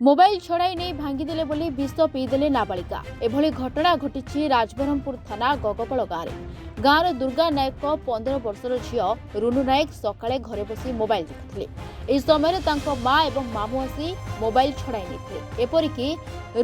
Mobile छड़ाई नहीं भांगीदेले बोली विष पीदेले नाबालिका एभली घटना घटी राजब्रह्मपुर थाना गगकल गाँव में गाँवर दुर्गा नायक 15 वर्षर झील रुनु नायक सकाळे घरे बसी मोबाइल देखुଥିଲେ। ଏହି ସମୟରେ ତାଙ୍କ ମା ଏବଂ ମାମୁଁ ଆସି ମୋବାଇଲ ଛଡ଼ାଇ ନେଇଥିଲେ। ଏପରିକି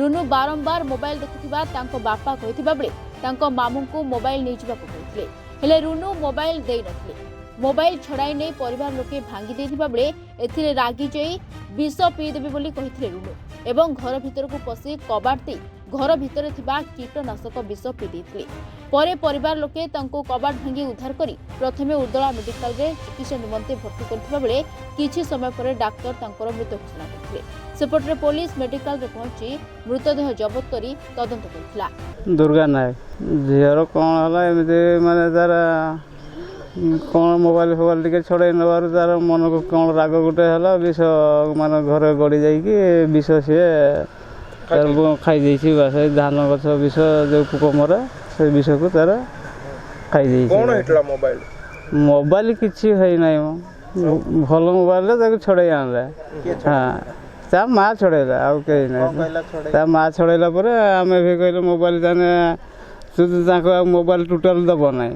ରୁନୁ ବାରମ୍ବାର ମୋବାଇଲ ଦେଖୁଥିବା ତାଙ୍କ ବାପା କହିଥିବା ବେଳେ ତାଙ୍କ ମାମୁଁଙ୍କୁ ମୋବାଇଲ ନେଇଯିବାକୁ କହିଥିଲେ, ହେଲେ ରୁନୁ ମୋବାଇଲ ଦେଇନଥିଲେ। मोबाइल छड़ाई नहीं परिवार लोके भांगी देथिबा बेले एथिरे रागी जाई विष पीदेबे बोली कहिथिले रुनु एवं घर भीतर को पसी कबाट दे घर भीतर थिबा कीटनाशक विष पी देथिले। परे परिवार लोके तांको कबाट भांगी उद्धार करी प्रथमे उर्दला मेडिकल रे चिकित्सा निमंते भर्ती करथिबा बेले किछि समय परे डाक्टर तांकर मृत्यु घोषणा करथिले। सेपटरे पुलिस मेडिकल रे पहुंची मृतदेह जब्त करी तदंत करथिला। दुर्गा नायक झीर कोन हला एमिते माने तारा कौन मोबाइल फोबाइल टे छड़ाई नबार तार मन को कौन राग गोटे है विष मान घर गड़ी जाकि विष सी खाई धान गछ विष जो पोक मरा से विष को तार खाई मोबाइल किसी है ना भल मोबाइल छड़ाई आनला। हाँ ता माँ छड़ेला आउ कहीं ना ता माँ छड़ेला आम भी कहले मोबाइल ताने मोबाइल टोटाल दब ना।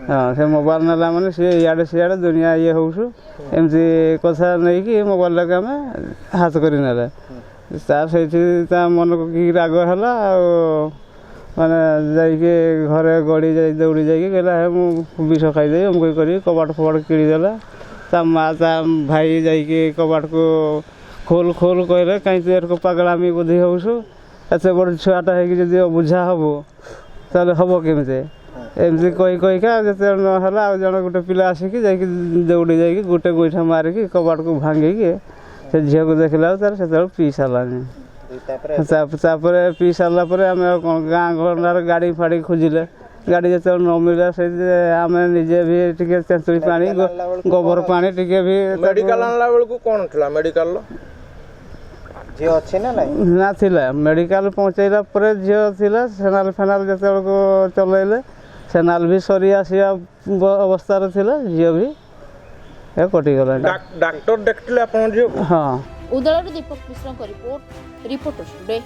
हाँ से मोबाइल नाला माने सी इे सियाड़े दुनिया ये होसु एमती कथा नहीं कि मोबाइल लगे आम हाथ कर मन को कि राग है माने जाइए घरे गड़ी जा दौड़ी जाइए कहला है मु विष खाईदे अमुक कर कबाट फबाट किड़ीदेला। ता माँ ता भाई जाइए कबाट को खोल खोल कहले कहीं तुर को पागलामी बुद्धि होसु एत बड़ छुआटा है बुझा हम ताले हम केमते एमती कहीका जिते नाला जन गोटे पिला आसिक दौड़ी जाकि गोटे गोईठा मारिकी कबाट को भांगिकी से झील को देखला तार से पी सारानी। पी सारा आम गाँ घर गाड़ी फाड़ी खोजिले गाड़ी जो न मिले से आम निजे भी टे तेंतुली पानी गोबर पानी टे भी मेडिकल आनला बेलू कौन था मेडिकल ना थिला मेडिकल पहुँचैला झील थिला सेनाल फेनाल जो चलैले सेनाल भी सरी आसिया अवस्था झील भी कटिगला। डॉक्टर देखते। हाँ उदल दीपक मिश्र रिपोर्ट रिपोर्टर्स टुडे।